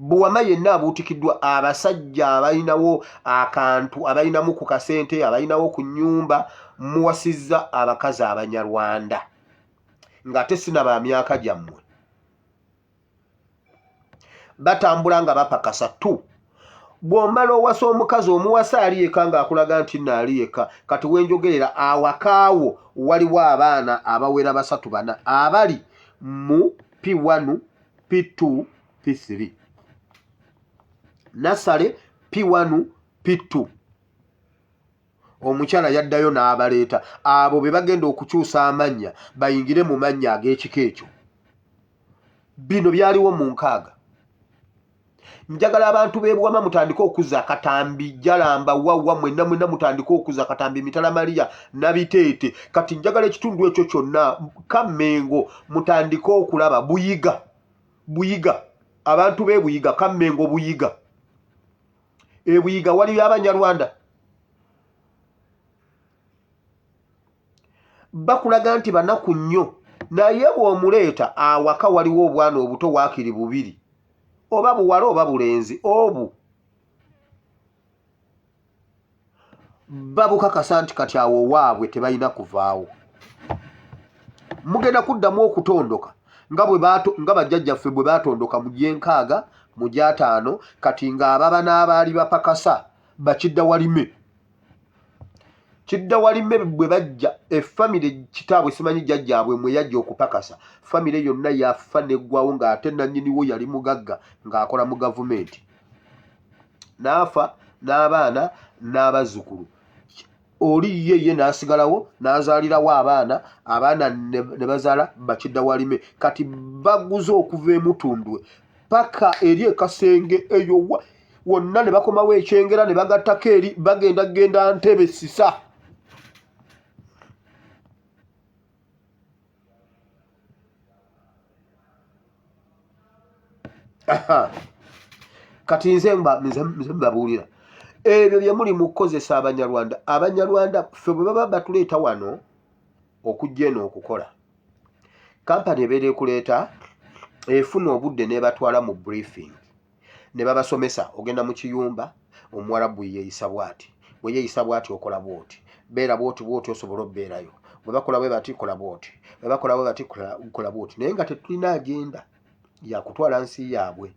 Buwama yenna abuutikiddwa abasajja abalinawo akantu abalinamu ku kasente abalinawo ku nnyumba muwasizza abakazi Abanyarwanda ng'ate sinaba myaka gyammwe batambula nga bapakasa tu. Bw'omala owasa omukazi omuwasa ali yekka ng'akulaga nti nno ali yekka kati wenjogerera awakaawo waliwo abaana abawera 3-4 abali mu P1 P2 P3 Nasale P1 P2 omukyala yaddayo n'abaleeta abo be bagenda okukyusa amannya bayingire mu mannya ag'ekika ekyo. Bino byaliwo mu 6. Njagala abantu b'ebuwama mutandike okuza akatambi Jalamba wawa mwenna mutandike okuza akatambi Mitala Maria na Biteete. Kati njagala ekitundu ekyo kyonna Kamengo mutandike okulaba Buyiga abantu b'Ebuyiga Kamengo Buyiga Buyiga waliyo Abanyarwanda bakulaga nti banaku nnyo naye bw'omuleeta awaka waliwo obwana obuto waakiri 2 oba buwala oba bulenzi obu babukakasa nti kati awo waabwe tebalina kuvaawo. Mugenda kuddamu okutondoka nga bajjajjaffe bwe batondoka mu G6 mu G5 kati ng'ababa n'abaali bapakasa bakidda walime bwe bajja effamire kitaabwe simanyi jjajjaabwe mwe yajja okupakasa famire yonna yafa neggwawo ng'ate nannyiniwo yali mugagga ng'akola mu gavumenti n'afa n'abaana n'abazzukulu. Oli ye n'asigalawo n'azaalirawo abaana ne bazaala bakidda walime kati baguze okuva emutundwe paka eri ekasenge eyo wonna ne bakomawo ekyengera ne bagattako eri bagenda Ntebe Sisa. Kati nze mbabuulira ebyo bye muli mu kukozesa Abanyarwanda ffe bwe baba batuleeta wano okujja eno okukola kampani ebeera ekuleeta efuna obudde n'ebatwala mu briefing ne babasomesa. Ogenda mu kiyumba Omuwarabu yeeyisa bw'ati bwe yeeyisa bw'ati okola bw'oti beera bw'oti osobola obbeerayo bwe bakola bwe bati kola bw'oti bwe bakola bwe bati kola bw'oti naye nga tetulina agenda yakutwala nsi yaabwe.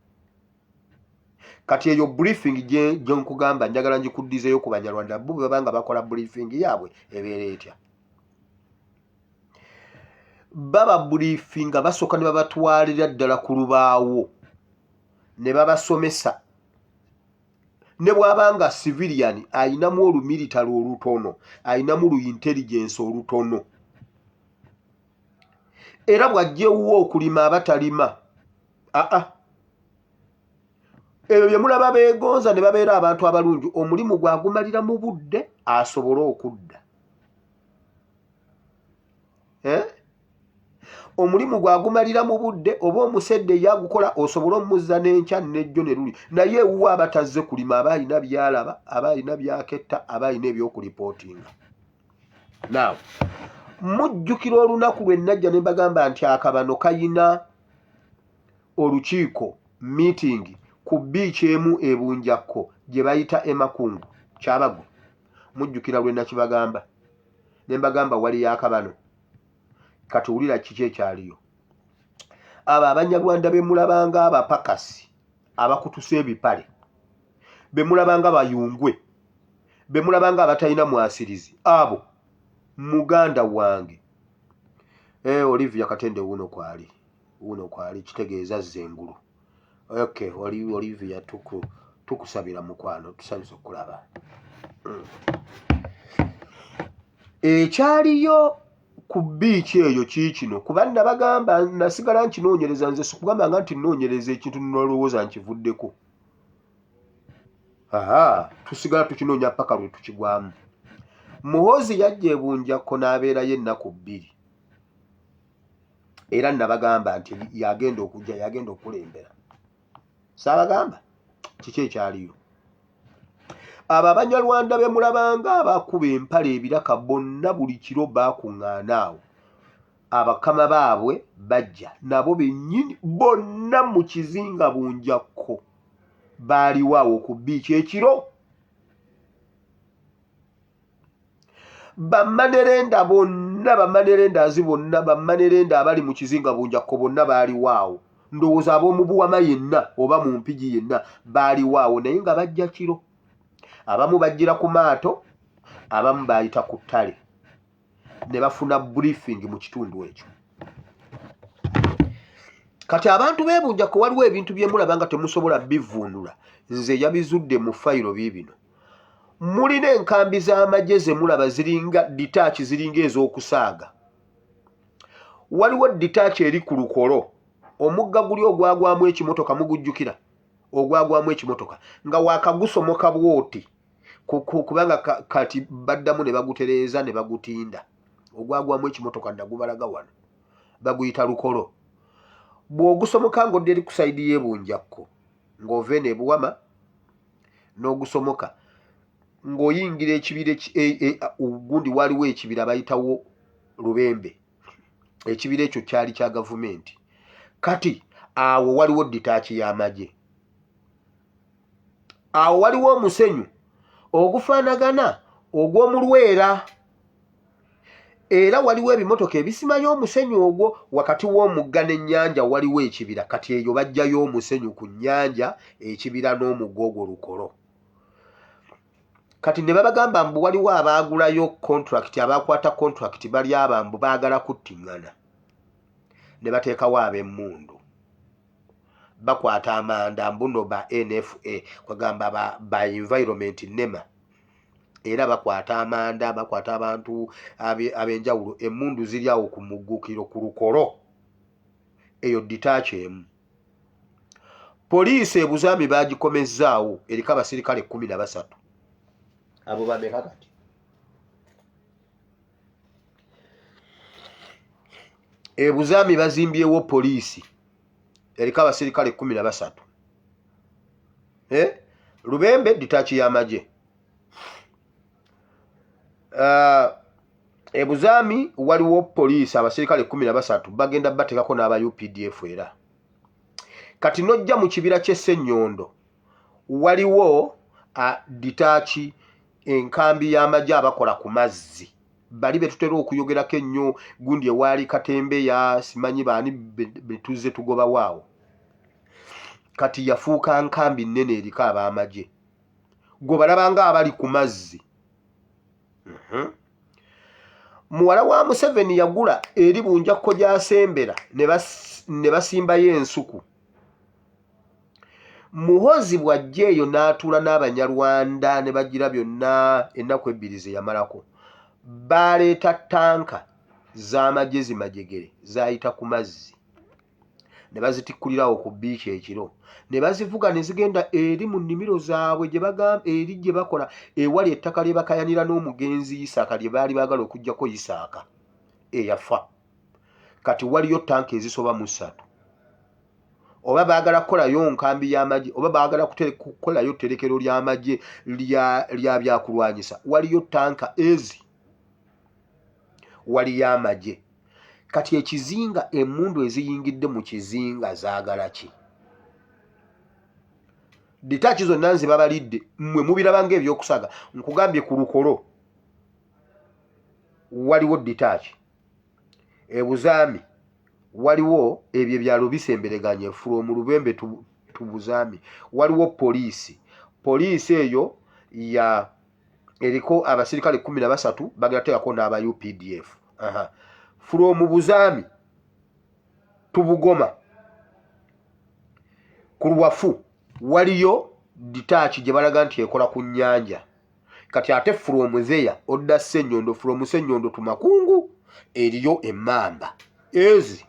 Kati eyo briefing gye nkugamba njagala ngikuddizeeyo ku Banyarwanda bo bwe babanga bakola briefing yaabwe ebeera etya. Baba briefing basooka ne babatwalira ddala ku lubaawo ne babasomesa ne bw'abanga civilian ayinamu olumilitary olutono ayinamu lu intelligence olutono era bw'ajjeewuwo okulima abatalima ebyo bye mulaba beegonza ne babeera abantu abalungi omulimu gwagumalira mu budde asobole okudda. Omulimu gwagumalira mu budde oba omusedde yagukola osobola omuzza n'enkya n'ejjo ne luli naye ewuwo abatazze kulima aba alina byalaba aba alina byaketta aba alina ebyokulipootinga. Now mujjukira olunaku lwe najja ne mbagamba nti akabano kayina olukiiko meeting ku beach emu ebunjakko gye bayita Emakungu Kyabago. Mujjukira lwe nakibagamba ne mbagamba wali akabano kati wulira kiki ekyaliyo. Abo Abanyarwanda be mulabanga abapakasi abakutusa ebipale be mulabanga bayungwe be mulabanga abatalina mwasirizi abo muganda wange Olivia Katende wuno kwali kitegeeza zengulu. Okay, Olivia tukusabira mukwano tusanyusa okulaba. Ekyaliyo ku beach eyo kikino kuba nabagamba nasigala nkinoonyereza nze sikugamba nti nnoonyereza ekintu nolowooza nkivuddeko. Tusigala tukinoonya paka lwe tukigwamu. Muhoozi yajja ebunjakko n'abeerayo ennaku 2 era nabagamba nti yagenda okulembera. Saabagamba kiki ekyaliyo. Abo Abanyarwanda be mulabanga abakuba empale ebiraka bonna buli kiro baakuŋŋaana awo. Abakama baabwe bajja nabo bennyini bonna mu kizinga bunjakko baaliwaawo ku biiki ekiro. Bamanerenda bonna, bamanerendaazi bonna, bamanerenda abali mu kizinga Bunjakko bonna baaliwaawo. Ndowooza ab'omu Buwama yenna oba mu Mpigi yenna baaliwaawo, naye nga bajja kiro. Abamu bajjira ku maato, abamu baayita ku ttale ne bafuna briefing mu kitundu ekyo. Kati abantu b'e Bunjakko waliwo ebintu bye mulaba nga temusobola bivuunula, nze yabizudde mu fayiro biibino. Mulina enkambi z'amagye ze mulaba ziringa ditaachi ziringa ez'okusaaga. Waliwo ditaachi eri ku Lukolo, omugga guli ogwagwamu ekimotoka mugujjukira, ogwagwamu ekimotoka nga waakagusomoka bwoti kubanga kati baddamu ne bagutereeza ne bagutinda. Ogwagwamu ekimotoka nagubalaga wano baguyita Lukolo. Bw'ogusomoka ng'odde eri ku sayidi y'e Bunjakko ng'ova eno e Buwama n'ogusomoka ng'oyingira ekibira gundi waliwo ekibira bayitawo Lubembe. Ekibira ekyo kyali kya gavumenti. Kati awo waliwo ditaachi y'amagye. Awo waliwo omusenyu ogufaanagana ogw'omu Lwera. Era waliwo ebimotoka ebisimayo omusenyu ogwo wakati w'omugga n'ennyanja waliwo ekibira. Kati eyo bajjayo omusenyu ku nnyanja, ekibira n'omugga ogwo Lukolo. Kati ne babagamba mbu waliwo abaagulayo contract, abaakwata contract bali abambu baagala kuttiŋŋana. Ne bateekawo ab'emmundu. Bakwata amanda mbuno ba NFA, kwagamba ba environment NEMA. Era bakwata amanda, bakwata abantu ab'enjawulo. Emmundu ziri awo ku muggukiro ku Lukolo. Eyo ditaachi emu. Poliisi e Buzaami baagikomezzaawo eriko abasirikale 13. Abo bameka kati? E Buzaami bazimbyewo poliisi eriko abasirikale 13. Lubembe ditaachi y'amagye. E Buzaami waliwo poliisi abasirikale 13 bagenda bateekako n'aba UPDF era. Kati nojja mu kibira ky'e Ssenyonjo waliwo ditaachi enkambi y'amagye abakola ku mazzi. Bali betutera okuyogerako ennyo gundi ewaali Katembeya, simanyi baani betuze tugoba waawo. Kati yafuuka nkambi nnene eriko ab'amagye. Gwe balabanga abali ku mazzi. Muwala wa Museveni yagula eri Bunjakko gy'asembera ne basimbayo ensuku. Muhoozi bw'ajja eyo n'atuula n'Abanyarwanda ne bagira byonna ennaku 2 ze yamalako. Baleeta tanka z'amagye zimajegere zayita ku mazzi. Ne bazitikkulirawo ku biiki ekiro. Ne bazivuga ne zigenda eri mu nnimiro zaabwe gye bagamba eri gye bakola ewali ettaka lye bakayanira n'omugenzi Isaaka lye baali baagala okuggyako Isaaka eyafa. Kati waliyo tanka ezisoba mu 3. Oba baagala kukolayo nkambi y'amagye oba baagala kukolayo tterekero ly'amagye lya byakulwanyisa, waliyo tanka ezi. Waliyo amagye. Kati ekizinga, emmundu eziyingidde mu kizinga zaagala ki? Ditaachi zonna nze babalidde, mmwe mubiraba ng'ebyokusaga. Nkugambye ku Lukolo waliwo ditaachi. E Buzaami waliwo ebyo ebyalo bisembereganye from Lubembe tu Buzaami. Waliwo poliisi. Poliisi eyo eriko abasirikale 13 bagenda teekako n'aba UPDF. From Buzaami tu Bugoma ku Lwafu waliyo ditaachi gye balaga nti ekola ku nnyanja. Kati ate from there odda Ssenyonjo, from Ssenyonjo tu Makungu eriyo emmamba. Ezi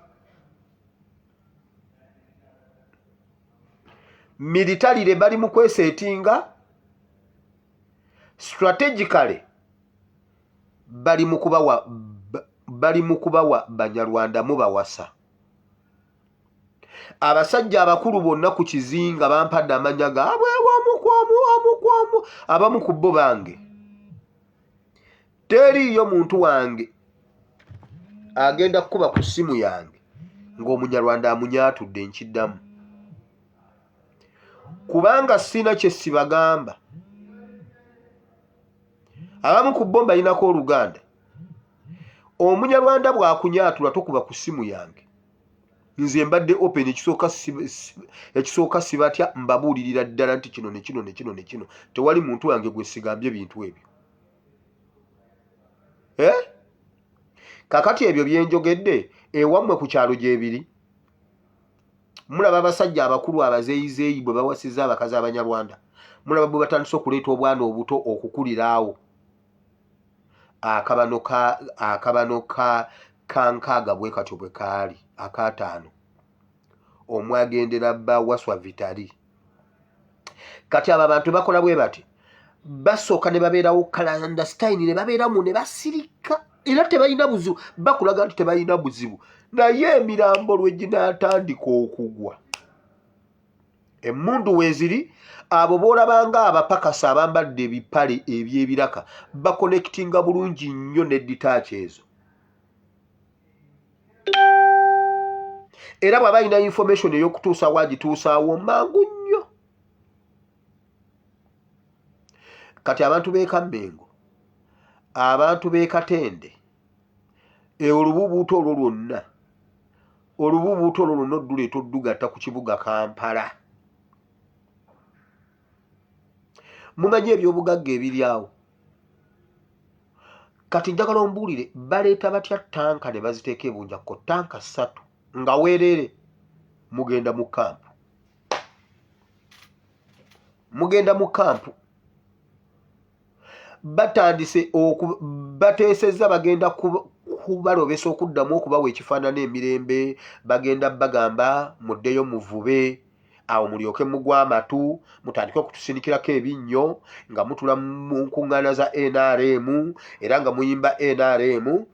militarire bali mu kwesetinga, strategically bali mu kubawa Banyarwanda mubawasa. Abasajja abakulu bonna ku kizinga bampadde amanya gaabwe omukwamu abamu ku bo bange. Teriiyo muntu wange agenda kukuba ku ssimu yange ng'Omunyarwanda amunyaatudde nkiddamu. kubanga sina kye sibagamba. Abamu ku bomba yinako Oluganda. Omunyarwanda bw'akunyaatula tokuba ku ssimu yange. Nze mbadde open ekisooka sibatya mbabuulirira ddala nti kino ne kino ne kino ne kino. Tewali muntu wange gwe sigambye ebintu ebyo. Kakati ebyo byenjogedde ewammwe ku kyalo gyebiri. Mulaba abasajja abakulu abazeeyizeeyi bwe bawasizza abakazi Abanyarwanda. Mulaba bwe batandise okuleeta obwana obuto okukuliraawo. Akabano ka nkaaga bwe katyo bwe kaali akaataano. Omwagendera bba waswa vitali. Kati abo abantu bakola bwe bati. Basooka ne babeerawo kalandasitayini ne babeeramu ne basirika. Era tebalina buzibu. Bakulaga nti tebalina buzibu. Naye emirambo lwe ginaatandika okugwa. Emmundu weeziri. Abo boolabanga abapakasa abambadde ebipale eby'ebiraka bakonekitinga bulungi nnyo n'edditaaki ezo. Era bw'aba alina information ey'okutuusa wagituusaawo mangu nnyo. Kati abantu b'e Kammengo, abantu b'e Katende, olubuubuuto olwo lwonna odduleeta oddugatta ku kibuga Kampala. Mumanyi eby'obugagga ebiri awo. Kati njagala ombuulire baleeta batya tanka ne baziteeka ebunjakko tanka 3 nga weerere mugenda mu kampu. Mugenda mu kampu. Batandise bateesezza bagenda kubalobesa okuddamu okubawa ekifaanana emirembe, bagenda bagamba muddeyo muvube. Awo mulyoke mugwa amatu mutandike okutusinikirako ebinnyo nga mutula mu nkuŋŋaana za NRM era nga muyimba NRM.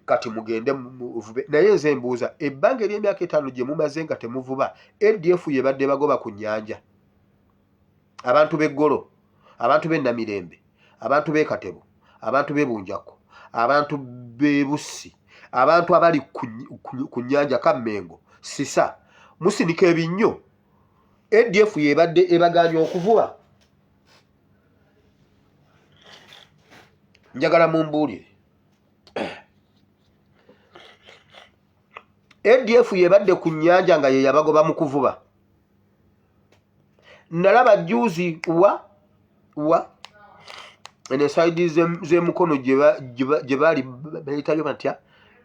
Kati mugende muvube. Naye nze mbuuza ebbanga ery'emyaka 5 gye mumaze nga temuvuba ADF yebadde bagoba ku nnyanja. Abantu b'eggolo, abantu b'e Namirembe, abantu b'e Katebo, abantu b'e Bunjakko, abantu b'e Bussi, abantu abali ku nnyanja Kammengo, Sisa, musinika ebinnyo. ADF yebadde ebaganya okuvuba. Njagala mumbuulire. ADF yebadde ku nnyanja nga ye yabagoba mu kuvuba. Nalaba juzi ene saidi z'emukono gye baali bayitayo batya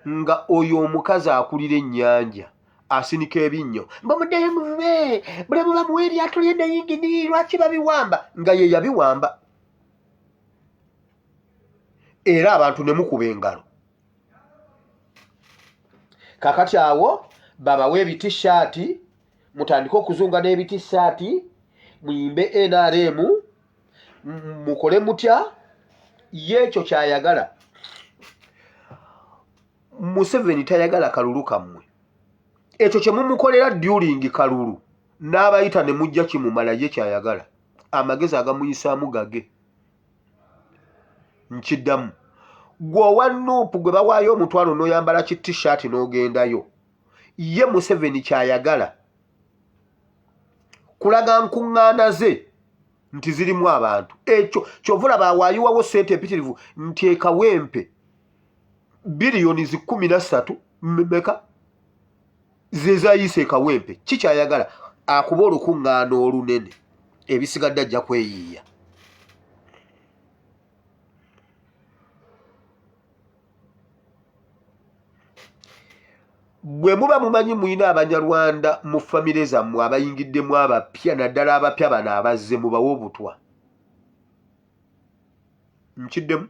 nga oyo omukazi akulira ennyanja asinika ebinnyo. Mbamuddeyo muvube bule muba muwe eryato ly'ennayingini lwaki babiwamba nga ye yabiwamba. Era abantu ne mukuba engalo. Kakati awo babawe ebitishaati mutandike okuzunga n'ebitishaati muyimbe NRM mukole mutya yeekyo kyayagala. Museveni tayagala kalulu kammwe. Ekyo kye mumukolera during kalulu n'abayita ne mujja kimumala ye kyayagala. Amagezi agamuyisaamu gage. Nkiddamu. Gwe owa Nuupu gwe bawaayo omutwalo n'oyambala ki t-shirt n'ogendayo. Ye Museveni kyayagala kulaga nkuŋŋaana ze nti zirimu abantu. Ekyo kyovula bawaayiwawo ssente empitirivu nti ekawempe biliyoni 13 meka zezayise ekawempe. Kikyayagala akuba olukuŋŋaana olunene ebisigadde ajja kweyiiya. Bwe muba mumanyi muyina Abanyarwanda mu famire zammwe abayingiddemu abapya naddala abapya bano abazze mubawe obutwa. Nkiddemu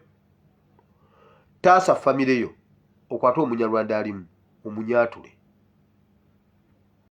taasa famire yo okwate Omunyarwanda alimu omunyaatule.